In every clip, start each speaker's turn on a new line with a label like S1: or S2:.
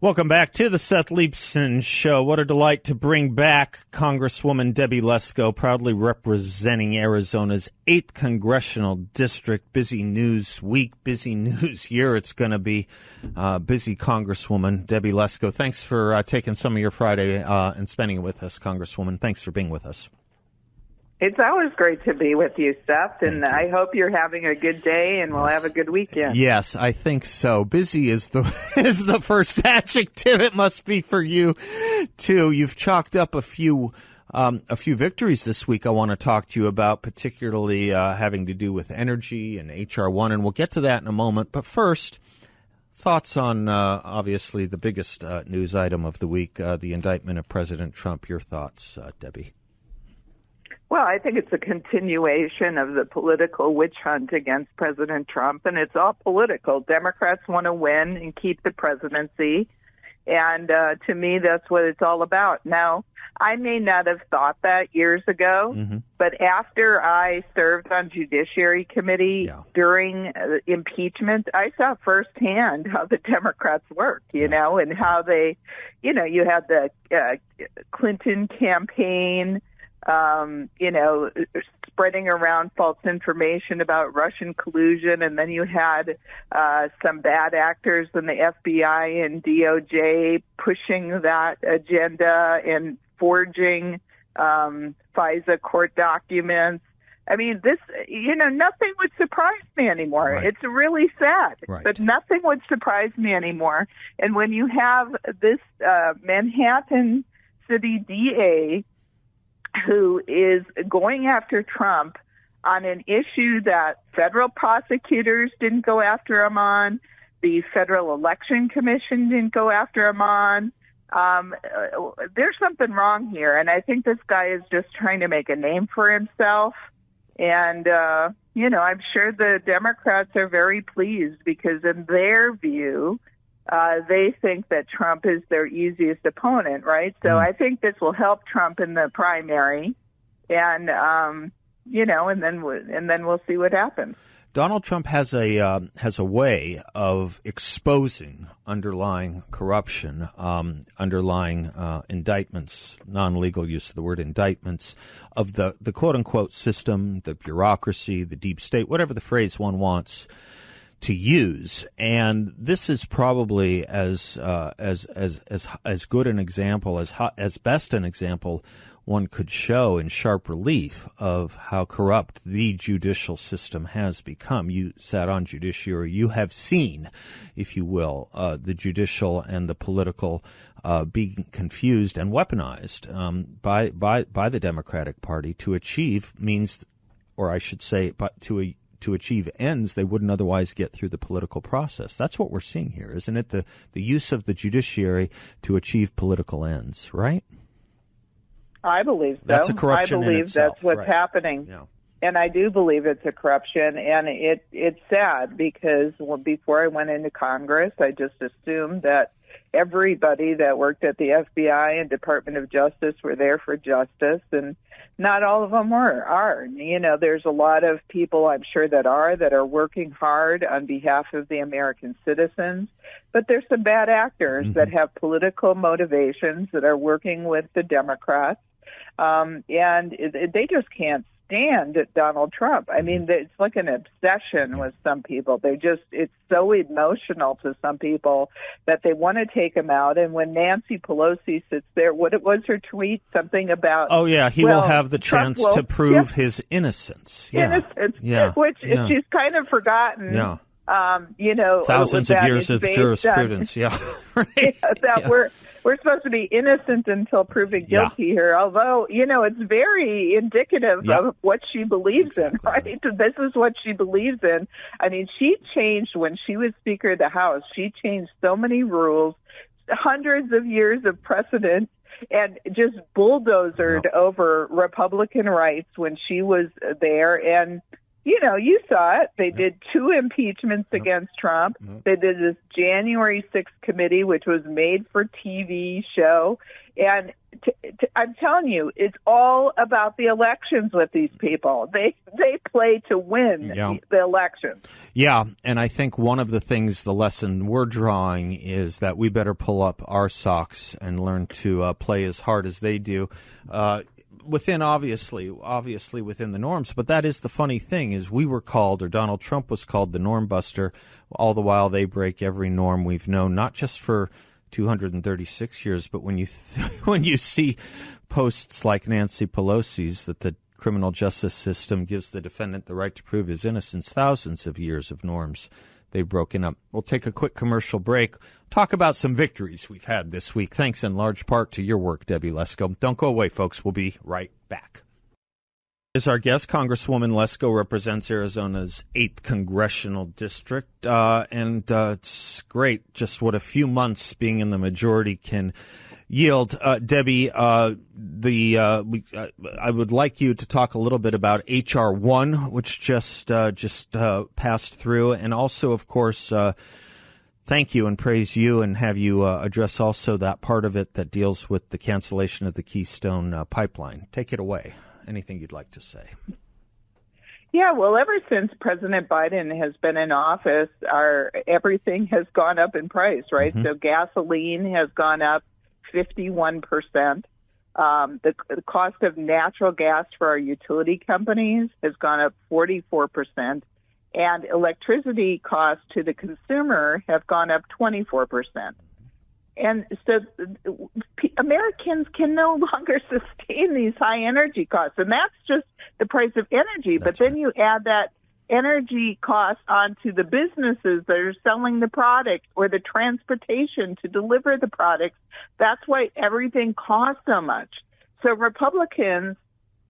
S1: Welcome back to the Seth Leibsohn Show. What a delight to bring back Congresswoman Debbie Lesko, proudly representing Arizona's 8th Congressional District. Busy news week, busy news year. It's going to be busy, Congresswoman Debbie Lesko. Thanks for taking some of your Friday and spending it with us, Congresswoman. Thanks for being with us.
S2: It's always great to be with you, Seth, and I hope you're having a good day and we'll have a good weekend.
S1: Yes, I think so. Busy is the first adjective. It must be for you, too. You've chalked up a few victories this week I want to talk to you about, particularly having to do with energy and H.R. 1, and we'll get to that in a moment. But first, thoughts on, obviously, the biggest news item of the week, the indictment of President Trump. Your thoughts, Debbie?
S2: Well, I think it's a continuation of the political witch hunt against President Trump, and it's all political. Democrats want to win and keep the presidency, and to me, that's what it's all about. Now, I may not have thought that years ago, but after I served on Judiciary Committee during impeachment, I saw firsthand how the Democrats work, you know, and how they, you know, you had the Clinton campaign, spreading around false information about Russian collusion. And then you had some bad actors in the FBI and DOJ pushing that agenda and forging FISA court documents. I mean, this, nothing would surprise me anymore. Right. It's really sad, but nothing would surprise me anymore. And when you have this Manhattan City DA who is going after Trump on an issue that federal prosecutors didn't go after him on, the Federal Election Commission didn't go after him on. There's something wrong here, and I think this guy is just trying to make a name for himself. And, I'm sure the Democrats are very pleased because in their view, they think that Trump is their easiest opponent, right? So I think this will help Trump in the primary, and and then we'll see what happens.
S1: Donald Trump has a way of exposing underlying corruption, underlying indictments, non-legal use of the word indictments, of the quote unquote system, the bureaucracy, the deep state, whatever the phrase one wants to use. And this is probably as good an example, as best an example one could show in sharp relief of how corrupt the judicial system has become. You sat on judiciary. You have seen, if you will, the judicial and the political being confused and weaponized by the Democratic Party to achieve means, or I should say, to achieve ends they wouldn't otherwise get through the political process. That's what we're seeing here, isn't it? The use of the judiciary to achieve political ends, right?
S2: I believe so.
S1: That's a corruption
S2: I believe
S1: in itself,
S2: that's what's happening.
S1: Yeah.
S2: And I do believe it's a corruption, and it's sad because before I went into Congress, I just assumed that everybody that worked at the FBI and Department of Justice were there for justice, and not all of them are. There's a lot of people I'm sure that are working hard on behalf of the American citizens, but there's some bad actors that have political motivations that are working with the Democrats, and they just can't stand Donald Trump. I mean, it's like an obsession with some people. It's so emotional to some people that they want to take him out. And when Nancy Pelosi sits there, what was her tweet? Something about,
S1: oh, yeah, he will have the chance to prove his innocence. Yeah.
S2: Innocence, which she's kind of forgotten.
S1: Yeah.
S2: Thousands
S1: of years of jurisprudence.
S2: We're supposed to be innocent until proven guilty here. Although, it's very indicative of what she believes in, right? This is what she believes in. I mean, she changed when she was Speaker of the House. She changed so many rules, hundreds of years of precedent, and just bulldozered over Republican rights when she was there. And you saw it. They did 2 impeachments against Trump. They did this January 6th committee, which was made for TV show. And I'm telling you, it's all about the elections with these people. They play to win the elections.
S1: Yeah, and I think one of the lesson we're drawing is that we better pull up our socks and learn to play as hard as they do. Within obviously within the norms, but that is the funny thing is we were called, or Donald Trump was called, the norm buster, all the while they break every norm we've known, not just for 236 years, but when you see posts like Nancy Pelosi's that the criminal justice system gives the defendant the right to prove his innocence, thousands of years of norms they've broken up. We'll take a quick commercial break, talk about some victories we've had this week, thanks in large part to your work, Debbie Lesko. Don't go away, folks. We'll be right back. Is our guest, Congresswoman Lesko, represents Arizona's 8th congressional district, and it's great just what a few months being in the majority can yield. Debbie, I would like you to talk a little bit about H.R. 1, which just passed through, and also, of course, thank you and praise you and have you address also that part of it that deals with the cancellation of the Keystone pipeline. Take it away. Anything you'd like to say?
S2: Yeah, well, ever since President Biden has been in office, everything has gone up in price, right? Mm-hmm. So gasoline has gone up 51%. The cost of natural gas for our utility companies has gone up 44%. And electricity costs to the consumer have gone up 24%. And so Americans can no longer sustain these high energy costs. And that's just the price of energy. But then you add that energy cost onto the businesses that are selling the product or the transportation to deliver the products. That's why everything costs so much. So Republicans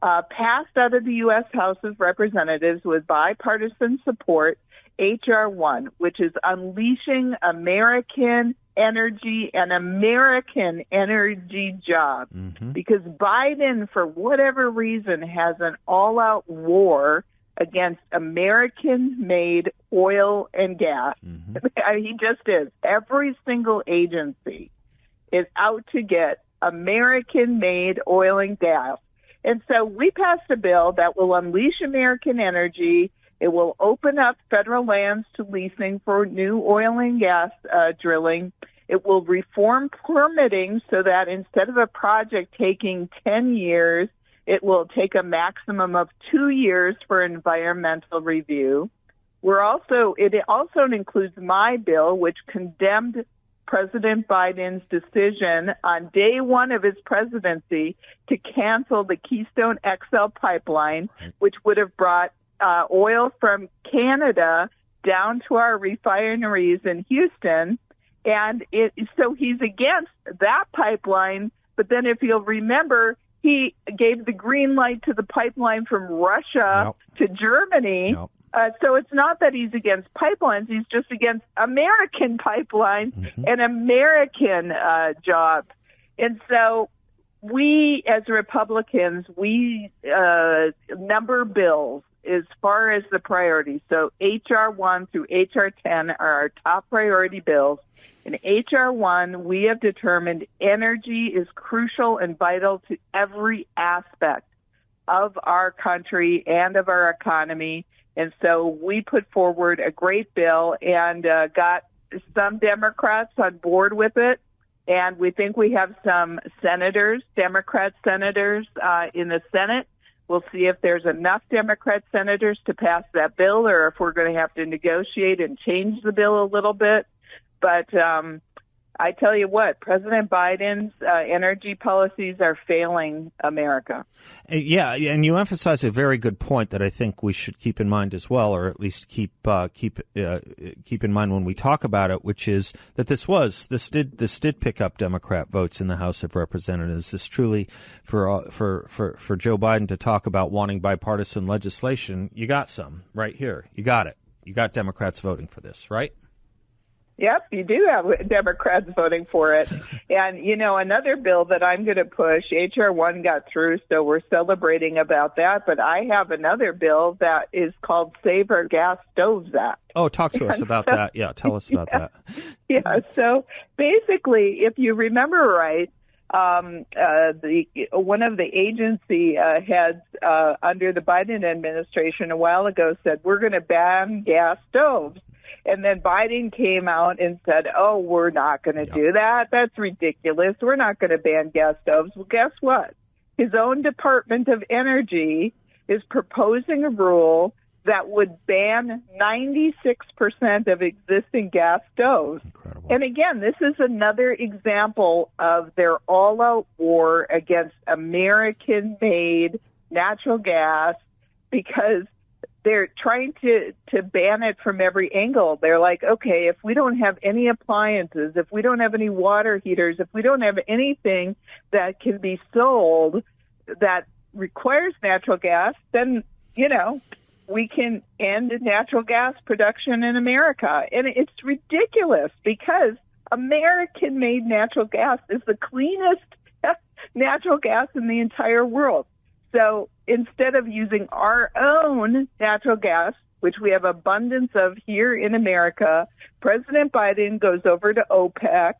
S2: passed out of the U.S. House of Representatives with bipartisan support H.R. 1, which is unleashing American energy and American energy jobs. Mm-hmm. Because Biden, for whatever reason, has an all-out war against American-made oil and gas. Mm-hmm. He just is. Every single agency is out to get American-made oil and gas. And so we passed a bill that will unleash American energy. It will open up federal lands to leasing for new oil and gas drilling. It will reform permitting so that instead of a project taking 10 years, it will take a maximum of 2 years for environmental review. It also includes my bill, which condemned President Biden's decision on day one of his presidency to cancel the Keystone XL pipeline, which would have brought oil from Canada down to our refineries in Houston. And so he's against that pipeline. But then if you'll remember, he gave the green light to the pipeline from Russia to Germany. So it's not that he's against pipelines. He's just against American pipelines and American jobs. And so we, as Republicans, we number bills as far as the priorities. So H.R. 1 through H.R. 10 are our top priority bills. In H.R. 1, we have determined energy is crucial and vital to every aspect of our country and of our economy. And so we put forward a great bill and got some Democrats on board with it. And we think we have some senators, Democrat senators in the Senate. We'll see if there's enough Democrat senators to pass that bill or if we're going to have to negotiate and change the bill a little bit. But I tell you what, President Biden's energy policies are failing America.
S1: Yeah, and you emphasize a very good point that I think we should keep in mind as well, or at least keep in mind when we talk about it, which is that this did pick up Democrat votes in the House of Representatives. This truly, for Joe Biden to talk about wanting bipartisan legislation, you got some right here. You got it. You got Democrats voting for this, right?
S2: Yep, you do have Democrats voting for it. And, another bill that I'm going to push, H.R. 1 got through, so we're celebrating about that. But I have another bill that is called Save Our Gas Stoves Act.
S1: Oh, talk to us about that. Yeah, tell us about that.
S2: Yeah, so basically, if you remember right, one of the agency heads under the Biden administration a while ago said, we're going to ban gas stoves. And then Biden came out and said, oh, we're not going to do that. That's ridiculous. We're not going to ban gas stoves. Well, guess what? His own Department of Energy is proposing a rule that would ban 96% of existing gas stoves.
S1: Incredible.
S2: And again, this is another example of their all-out war against American-made natural gas, because they're trying to ban it from every angle. They're like, okay, if we don't have any appliances, if we don't have any water heaters, if we don't have anything that can be sold that requires natural gas, then, we can end natural gas production in America. And it's ridiculous, because American-made natural gas is the cleanest natural gas in the entire world. So instead of using our own natural gas, which we have abundance of here in America, President Biden goes over to OPEC,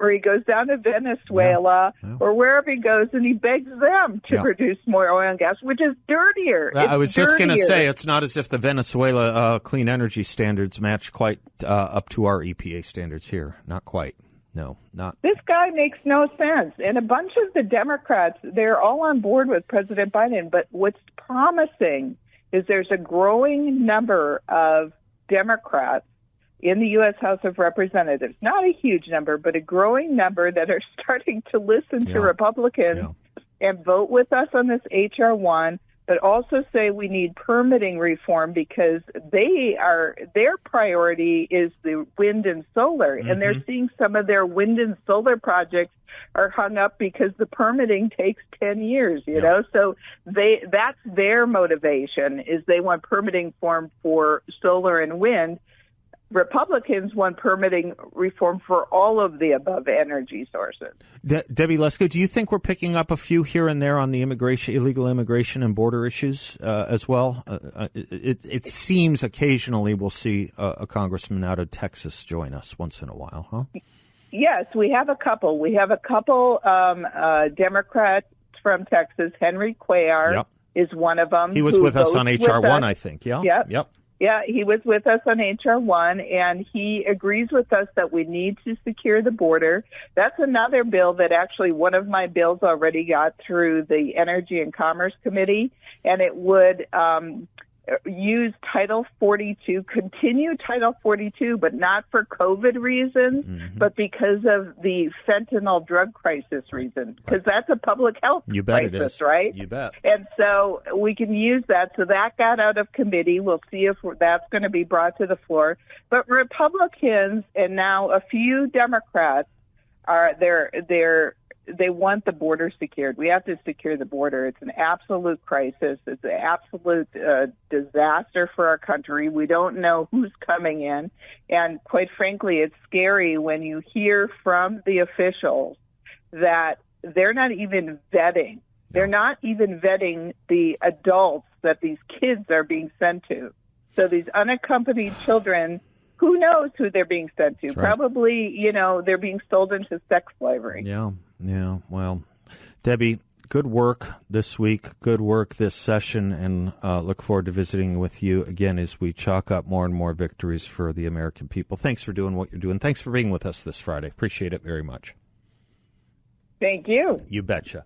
S2: or he goes down to Venezuela, or wherever he goes, and he begs them to produce more oil and gas, which is dirtier.
S1: I was just going to say, it's not as if the Venezuela clean energy standards match quite up to our EPA standards here. Not quite. No, not.
S2: This guy makes no sense. And a bunch of the Democrats, they're all on board with President Biden. But what's promising is there's a growing number of Democrats in the U.S. House of Representatives, not a huge number, but a growing number, that are starting to listen to Republicans and vote with us on this H.R. 1, but also say we need permitting reform, because their priority is the wind and solar, and they're seeing some of their wind and solar projects are hung up because the permitting takes 10 years, you know? So that's their motivation, is they want permitting reform for solar and wind. Republicans want permitting reform for all of the above energy sources.
S1: Debbie Lesko, do you think we're picking up a few here and there on the illegal immigration and border issues as well? It seems occasionally we'll see a congressman out of Texas join us once in a while, huh?
S2: Yes, we have a couple. We have a couple Democrats from Texas. Henry Cuellar is one of them.
S1: He was with us on H.R. 1, I think. Yep.
S2: Yeah, he was with us on H.R. 1, and he agrees with us that we need to secure the border. That's another bill that actually one of my bills already got through the Energy and Commerce Committee, and it would use Title 42, continue Title 42, but not for COVID reasons, but because of the fentanyl drug crisis reason, because that's a public health crisis,
S1: it is.
S2: Right?
S1: You bet.
S2: And so we can use that. So that got out of committee. We'll see if that's going to be brought to the floor. But Republicans and now a few Democrats they want the border secured. We have to secure the border. It's an absolute crisis. It's an absolute disaster for our country. We don't know who's coming in. And quite frankly, it's scary when you hear from the officials that they're not even vetting. They're not even vetting the adults that these kids are being sent to. So these unaccompanied children, who knows who they're being sent to? Probably, they're being sold into sex slavery.
S1: Yeah. Well, Debbie, good work this week, good work this session, and look forward to visiting with you again as we chalk up more and more victories for the American people. Thanks for doing what you're doing. Thanks for being with us this Friday. Appreciate it very much.
S2: Thank you.
S1: You betcha.